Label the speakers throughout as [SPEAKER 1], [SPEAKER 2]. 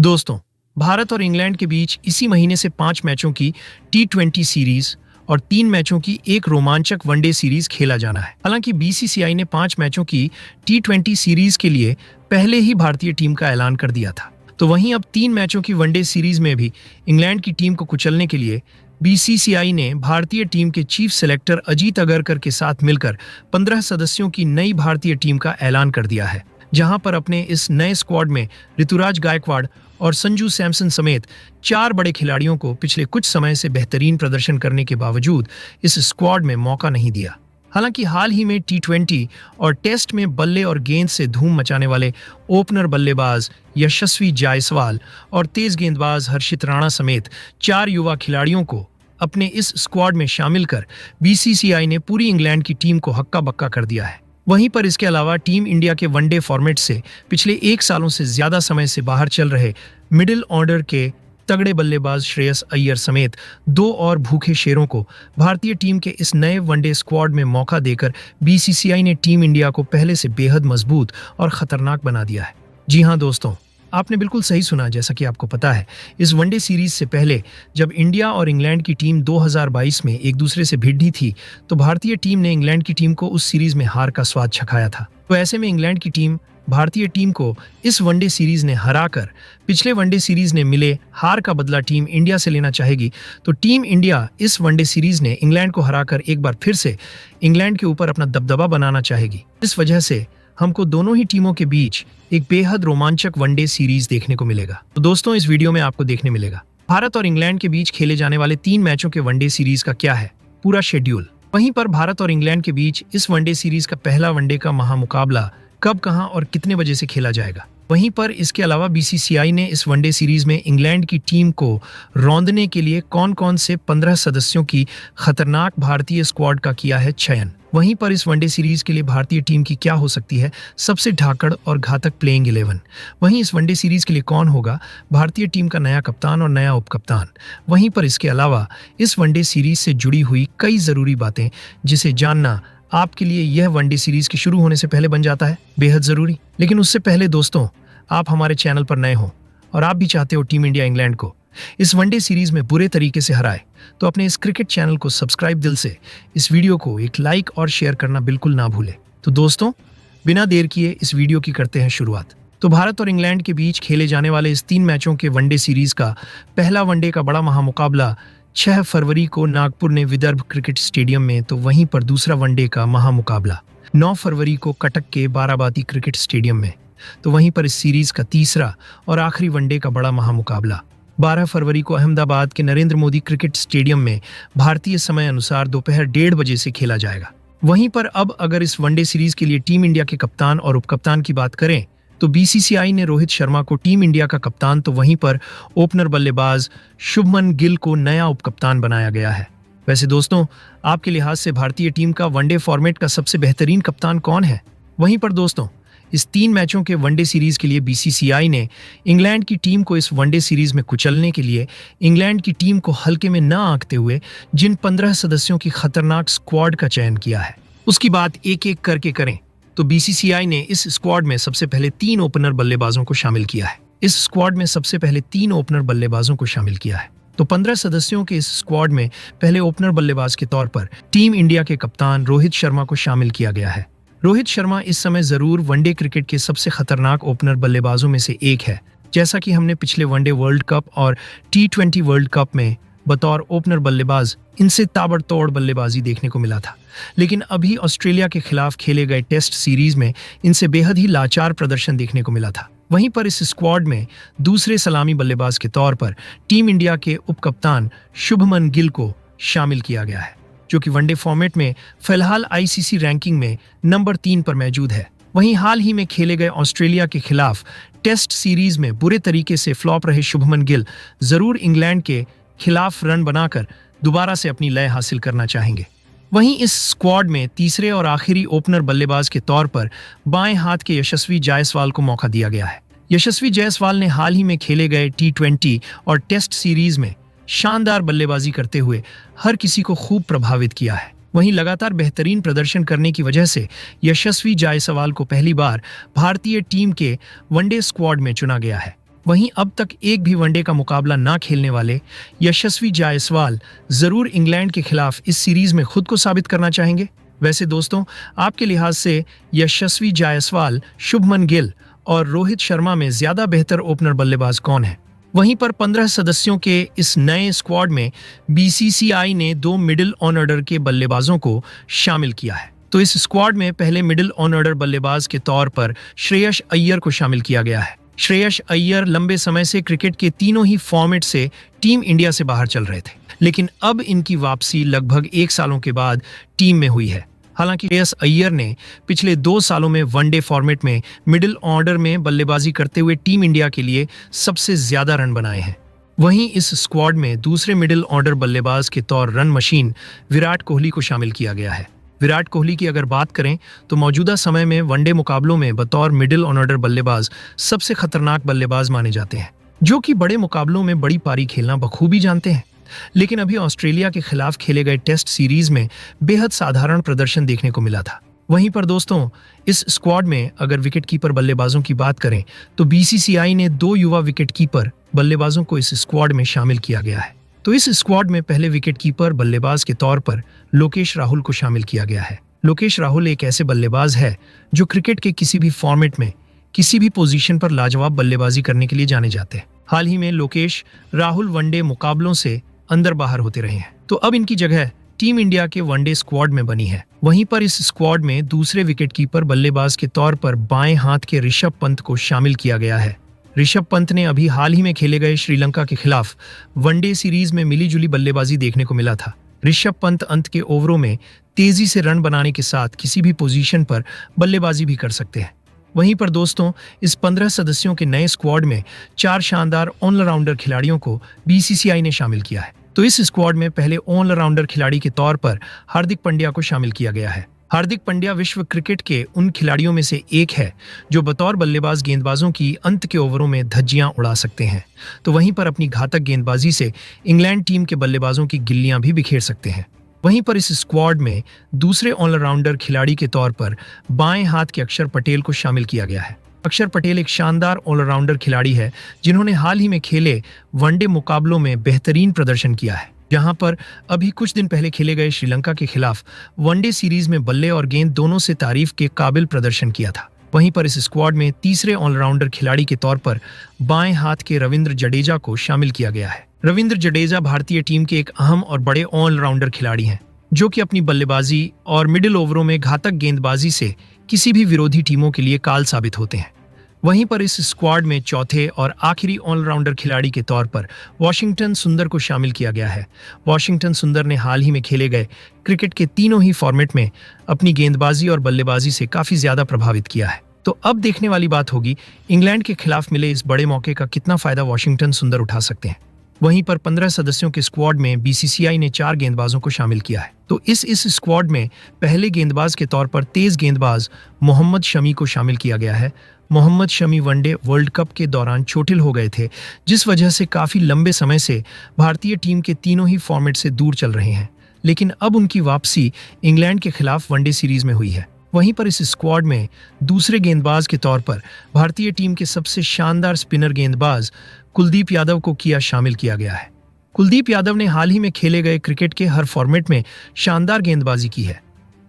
[SPEAKER 1] दोस्तों, भारत और इंग्लैंड के बीच इसी महीने से 5 मैचों की T20 सीरीज और 3 मैचों की एक रोमांचक वनडे सीरीज खेला जाना है। हालांकि बीसीसीआई ने 5 मैचों की T20 सीरीज के लिए पहले ही भारतीय टीम का ऐलान कर दिया था, तो वहीं अब 3 मैचों की वनडे सीरीज में भी इंग्लैंड की टीम को कुचलने के लिए बीसीसीआई ने भारतीय टीम के चीफ सेलेक्टर अजीत अगरकर के साथ मिलकर 15 सदस्यों की नई भारतीय टीम का ऐलान कर दिया है, जहां पर अपने इस नए स्क्वाड में ऋतुराज गायकवाड़ और संजू सैमसन समेत 4 बड़े खिलाड़ियों को पिछले कुछ समय से बेहतरीन प्रदर्शन करने के बावजूद इस स्क्वाड में मौका नहीं दिया। हालांकि हाल ही में T20 और टेस्ट में बल्ले और गेंद से धूम मचाने वाले ओपनर बल्लेबाज यशस्वी जायसवाल और तेज गेंदबाज हर्षित राणा समेत 4 युवा खिलाड़ियों को अपने इस स्क्वाड में शामिल कर बीसीसीआई ने पूरी इंग्लैंड की टीम को हक्का बक्का कर दिया है। वहीं पर इसके अलावा टीम इंडिया के वनडे फॉर्मेट से पिछले 1 सालों से ज्यादा समय से बाहर चल रहे मिडिल ऑर्डर के तगड़े बल्लेबाज श्रेयस अय्यर समेत 2 और भूखे शेरों को भारतीय टीम के इस नए वनडे स्क्वाड में मौका देकर बीसीसीआई ने टीम इंडिया को पहले से बेहद मजबूत और खतरनाक बना दिया है। जी हाँ दोस्तों, आपने बिल्कुल सही सुना। जैसा कि आपको पता है, इस वनडे सीरीज से पहले जब इंडिया और इंग्लैंड की टीम 2022 में एक दूसरे से भिड़ी थी, तो भारतीय टीम ने इंग्लैंड की टीम को उस सीरीज में हार का स्वाद चखाया था। तो ऐसे में इंग्लैंड की टीम भारतीय टीम को इस वनडे सीरीज ने हराकर पिछले वनडे सीरीज ने मिले हार का बदला टीम इंडिया से लेना चाहेगी। तो टीम इंडिया इस वनडे सीरीज ने इंग्लैंड को हराकर एक बार फिर से इंग्लैंड के ऊपर अपना दबदबा बनाना चाहेगी। इस वजह से हमको दोनों ही टीमों के बीच एक बेहद रोमांचक वनडे सीरीज देखने को मिलेगा। तो दोस्तों, इस वीडियो में आपको देखने मिलेगा भारत और इंग्लैंड के बीच खेले जाने वाले 3 मैचों के वनडे सीरीज का क्या है पूरा शेड्यूल। वहीं पर भारत और इंग्लैंड के बीच इस वनडे सीरीज का पहला वनडे का महामुकाबला कब, कहां और कितने बजे से खेला जाएगा। वहीं पर इसके अलावा बीसीसीआई ने इस वनडे सीरीज में इंग्लैंड की टीम को रौंदने के लिए कौन कौन से 15 सदस्यों की खतरनाक भारतीय स्क्वाड का किया है चयन। वहीं पर इस वनडे सीरीज के लिए भारतीय टीम की क्या हो सकती है सबसे धाकड़ और घातक प्लेइंग 11। वहीं इस वनडे सीरीज के लिए कौन होगा भारतीय टीम का नया कप्तान और नया उपकप्तान। वहीं पर इसके अलावा इस वनडे सीरीज से जुड़ी हुई कई जरूरी बातें जिसे जानना आपके लिए यह वनडे सीरीज के शुरू होने से पहले बन जाता है बेहद जरूरी। लेकिन उससे पहले दोस्तों, आप हमारे चैनल पर नए हो और आप भी चाहते हो टीम इंडिया इंग्लैंड को इस वनडे सीरीज में बुरे तरीके से हराए, तो अपने इस क्रिकेट चैनल को सब्सक्राइब दिल से, इस वीडियो को एक लाइक और शेयर करना बिल्कुल ना भूले। तो दोस्तों, बिना देर किए इस वीडियो की करते हैं शुरुआत। तो भारत और इंग्लैंड के बीच खेले जाने वाले इस 3 मैचों के वनडे सीरीज का पहला वनडे का बड़ा महामुकाबला 6 फरवरी को नागपुर ने विदर्भ क्रिकेट स्टेडियम में, तो वहीं पर दूसरा वनडे का महामुकाबला 9 फरवरी को कटक के बाराबाती क्रिकेट स्टेडियम में, तो वहीं पर इस सीरीज का तीसरा और आखिरी वनडे का बड़ा महामुकाबला 12 फरवरी को अहमदाबाद के नरेंद्र मोदी क्रिकेट स्टेडियम में भारतीय समय अनुसार दोपहर 1:30 बजे से खेला जाएगा। वहीं पर अब अगर इस वनडे सीरीज के लिए टीम इंडिया के कप्तान और उपकप्तान की बात करें, तो बीसीसीआई ने रोहित शर्मा को टीम इंडिया का कप्तान, तो वहीं पर ओपनर बल्लेबाज शुभमन गिल को नया उपकप्तान बनाया गया है। वैसे दोस्तों, आपके लिहाज से भारतीय टीम का वनडे फॉर्मेट का सबसे बेहतरीन कप्तान कौन है? वहीं पर दोस्तों, इस 3 मैचों के वनडे सीरीज के लिए बीसीसीआई ने इंग्लैंड की टीम को इस वनडे सीरीज में कुचलने के लिए इंग्लैंड की टीम को हल्के में न आंकते हुए जिन 15 सदस्यों की खतरनाक स्क्वाड का चयन किया है, उसकी बात एक एक करके करें तो बीसीसीआई ने इस स्क्वाड में सबसे पहले 3 ओपनर बल्लेबाजों को शामिल किया है। इस स्क्वाड में सबसे पहले 3 ओपनर बल्लेबाजों को शामिल किया है। तो 15 सदस्यों के इस स्क्वाड में पहले ओपनर बल्लेबाज के तौर पर टीम इंडिया के कप्तान रोहित शर्मा को शामिल किया गया है। रोहित शर्मा इस समय जरूर वनडे क्रिकेट के सबसे खतरनाक ओपनर बल्लेबाजों में से एक है, जैसा कि हमने पिछले वनडे वर्ल्ड कप और T20 वर्ल्ड कप में बतौर ओपनर बल्लेबाज इनसे ताबड़तोड़ बल्लेबाजी देखने को मिला था। लेकिन अभी ऑस्ट्रेलिया के खिलाफ खेले गए टेस्ट सीरीज में इनसे बेहद ही लाचार प्रदर्शन देखने को मिला था। वहीं पर इस स्क्वाड में दूसरे सलामी बल्लेबाज के तौर पर टीम इंडिया के उपकप्तान शुभमन गिल को शामिल किया गया है, जो कि वनडे फॉर्मेट में फिलहाल आईसीसी रैंकिंग में नंबर 3 पर मौजूद है। वहीं हाल ही में खेले गए ऑस्ट्रेलिया के खिलाफ टेस्ट सीरीज में बुरे तरीके से फ्लॉप रहे शुभमन गिल जरूर इंग्लैंड के खिलाफ रन बनाकर दोबारा से अपनी लय हासिल करना चाहेंगे। वहीं इस स्क्वाड में तीसरे और आखिरी ओपनर बल्लेबाज के तौर पर बाएं हाथ के यशस्वी जायसवाल को मौका दिया गया है। यशस्वी जायसवाल ने हाल ही में खेले गए T20 और टेस्ट सीरीज में शानदार बल्लेबाजी करते हुए हर किसी को खूब प्रभावित किया है। वहीं लगातार बेहतरीन प्रदर्शन करने की वजह से यशस्वी जायसवाल को पहली बार भारतीय टीम के वनडे स्क्वाड में चुना गया है। वहीं अब तक एक भी वनडे का मुकाबला ना खेलने वाले यशस्वी जायसवाल जरूर इंग्लैंड के खिलाफ इस सीरीज में खुद को साबित करना चाहेंगे। वैसे दोस्तों, आपके लिहाज से यशस्वी जायसवाल, शुभमन गिल और रोहित शर्मा में ज्यादा बेहतर ओपनर बल्लेबाज कौन है? वहीं पर 15 सदस्यों के इस नए स्क्वाड में बीसीसीआई ने 2 मिडिल ऑन ऑर्डर के बल्लेबाजों को शामिल किया है। तो इस स्क्वाड में पहले मिडिल ऑन ऑर्डर बल्लेबाज के तौर पर श्रेयस अय्यर को शामिल किया गया है। श्रेयस अय्यर लंबे समय से क्रिकेट के तीनों ही फॉर्मेट से टीम इंडिया से बाहर चल रहे थे, लेकिन अब इनकी वापसी लगभग 1 सालों के बाद टीम में हुई है। हालांकि श्रेयस अय्यर ने पिछले 2 सालों में वनडे फॉर्मेट में मिडिल ऑर्डर में बल्लेबाजी करते हुए टीम इंडिया के लिए सबसे ज्यादा रन बनाए हैं। वहीं इस स्क्वाड में दूसरे मिडिल ऑर्डर बल्लेबाज के तौर रन मशीन विराट कोहली को शामिल किया गया है। विराट कोहली की अगर बात करें तो मौजूदा समय में वनडे मुकाबलों में बतौर मिडिल ऑर्डर बल्लेबाज सबसे खतरनाक बल्लेबाज माने जाते हैं, जो कि बड़े मुकाबलों में बड़ी पारी खेलना बखूबी जानते हैं। लेकिन अभी ऑस्ट्रेलिया के खिलाफ खेले गए टेस्ट सीरीज में बेहद साधारण प्रदर्शन देखने को मिला था। वहीं पर दोस्तों, इस स्क्वाड में अगर विकेटकीपर बल्लेबाजों की बात करें तो बीसीसीआई ने 2 युवा विकेटकीपर बल्लेबाजों को इस स्क्वाड में शामिल किया गया है। तो इस स्क्वाड में पहले विकेटकीपर बल्लेबाज के तौर पर लोकेश राहुल को शामिल किया गया है। लोकेश राहुल एक ऐसे बल्लेबाज है जो क्रिकेट के किसी भी फॉर्मेट में किसी भी पोजीशन पर लाजवाब बल्लेबाजी करने के लिए जाने जाते हैं। हाल ही में लोकेश राहुल वनडे मुकाबलों से अंदर बाहर होते रहे हैं, तो अब इनकी जगह टीम इंडिया के वनडे स्क्वाड में बनी है। वहीं पर इस स्क्वाड में दूसरे विकेटकीपर बल्लेबाज के तौर पर बाएं हाथ के ऋषभ पंत को शामिल किया गया है। ऋषभ पंत ने अभी हाल ही में खेले गए श्रीलंका के खिलाफ वनडे सीरीज में मिलीजुली बल्लेबाजी देखने को मिला था। ऋषभ पंत अंत के ओवरों में तेजी से रन बनाने के साथ किसी भी पोजीशन पर बल्लेबाजी भी कर सकते हैं। वहीं पर दोस्तों, इस 15 सदस्यों के नए स्क्वाड में 4 शानदार ऑलराउंडर खिलाड़ियों को बीसीसीआई ने शामिल किया है। तो इस स्क्वाड में पहले ऑलराउंडर खिलाड़ी के तौर पर हार्दिक पांड्या को शामिल किया गया है। हार्दिक पांड्या विश्व क्रिकेट के उन खिलाड़ियों में से एक है जो बतौर बल्लेबाज गेंदबाजों की अंत के ओवरों में धज्जियां उड़ा सकते हैं, तो वहीं पर अपनी घातक गेंदबाजी से इंग्लैंड टीम के बल्लेबाजों की गिल्लियां भी बिखेर सकते हैं। वहीं पर इस स्क्वाड में दूसरे ऑलराउंडर खिलाड़ी के तौर पर बाएं हाथ के अक्षर पटेल को शामिल किया गया है। अक्षर पटेल एक शानदार ऑलराउंडर खिलाड़ी है जिन्होंने हाल ही में खेले वनडे मुकाबलों में बेहतरीन प्रदर्शन किया है, जहां पर अभी कुछ दिन पहले खेले गए श्रीलंका के खिलाफ वनडे सीरीज में बल्ले और गेंद दोनों से तारीफ के काबिल प्रदर्शन किया था। वहीं पर इस स्क्वाड में तीसरे ऑलराउंडर खिलाड़ी के तौर पर बाएं हाथ के रविंद्र जडेजा को शामिल किया गया है। रविंद्र जडेजा भारतीय टीम के एक अहम और बड़े ऑलराउंडर खिलाड़ी हैं, जो कि अपनी बल्लेबाजी और मिडिल ओवरों में घातक गेंदबाजी से किसी भी विरोधी टीमों के लिए काल साबित होते हैं। वहीं पर इस स्क्वाड में चौथे और आखिरी ऑलराउंडर खिलाड़ी के तौर पर वॉशिंगटन सुंदर को शामिल किया गया है। वॉशिंगटन सुंदर ने हाल ही में खेले गए क्रिकेट के तीनों ही फॉर्मेट में अपनी गेंदबाजी और बल्लेबाजी से काफी ज्यादा प्रभावित किया है। तो अब देखने वाली बात होगी इंग्लैंड के खिलाफ मिले इस बड़े मौके का कितना फायदा वॉशिंगटन सुंदर उठा सकते हैं। वहीं पर 15 सदस्यों के स्क्वाड में बीसीसीआई ने 4 गेंदबाजों को शामिल किया है। तो इस स्क्वाड में पहले गेंदबाज के तौर पर तेज गेंदबाज मोहम्मद शमी को शामिल किया गया है। Mohammed Shami one day world cup के दौरान चोटिल हो गए थे, जिस वजह से काफी लंबे समय से भारतीय टीम के तीनों ही फॉर्मेट से दूर चल रहे हैं, लेकिन अब उनकी वापसी इंग्लैंड के खिलाफ वनडे सीरीज में हुई है। वहीं पर इस स्क्वाड में दूसरे गेंदबाज के तौर पर भारतीय टीम के सबसे शानदार स्पिनर गेंदबाज कुलदीप यादव को शामिल किया गया है। कुलदीप यादव ने हाल ही में खेले गए क्रिकेट के हर फॉर्मेट में शानदार गेंदबाजी की है।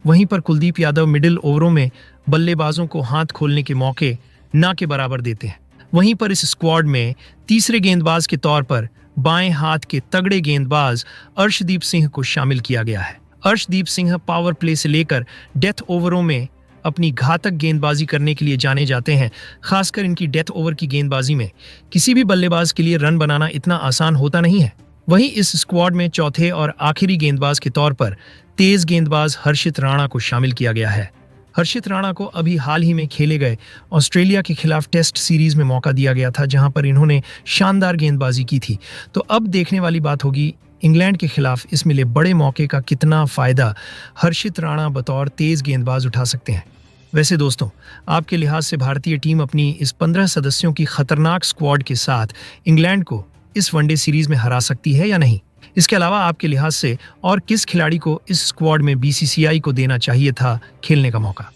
[SPEAKER 1] वहीं पर कुलदीप यादव मिडिल ओवरों में बल्लेबाजों को हाथ खोलने के मौके ना के बराबर देते हैं। वहीं पर इस स्क्वाड में तीसरे गेंदबाज के तौर पर बाएं हाथ के तगड़े गेंदबाज अर्शदीप सिंह को शामिल किया गया है। अर्शदीप सिंह पावर प्ले से लेकर डेथ ओवरों में अपनी घातक गेंदबाजी करने के लिए जाने जाते हैं। खासकर इनकी डेथ ओवर की गेंदबाजी में किसी भी बल्लेबाज के लिए रन बनाना इतना आसान होता नहीं है। वहीं इस स्क्वाड में चौथे और आखिरी गेंदबाज के तौर पर तेज गेंदबाज हर्षित राणा को शामिल किया गया है। हर्षित राणा को अभी हाल ही में खेले गए ऑस्ट्रेलिया के खिलाफ टेस्ट सीरीज में मौका दिया गया था, जहां पर इन्होंने शानदार गेंदबाजी की थी। तो अब देखने वाली बात होगी इंग्लैंड के खिलाफ इस मिले बड़े मौके का कितना फायदा हर्षित राणा बतौर तेज गेंदबाज उठा सकते हैं। वैसे दोस्तों, आपके लिहाज से भारतीय टीम अपनी इस 15 सदस्यों की खतरनाक स्क्वाड के साथ इंग्लैंड को इस वनडे सीरीज में हरा सकती है या नहीं? इसके अलावा आपके लिहाज से और किस खिलाड़ी को इस स्क्वाड में बीसीसीआई को देना चाहिए था खेलने का मौका?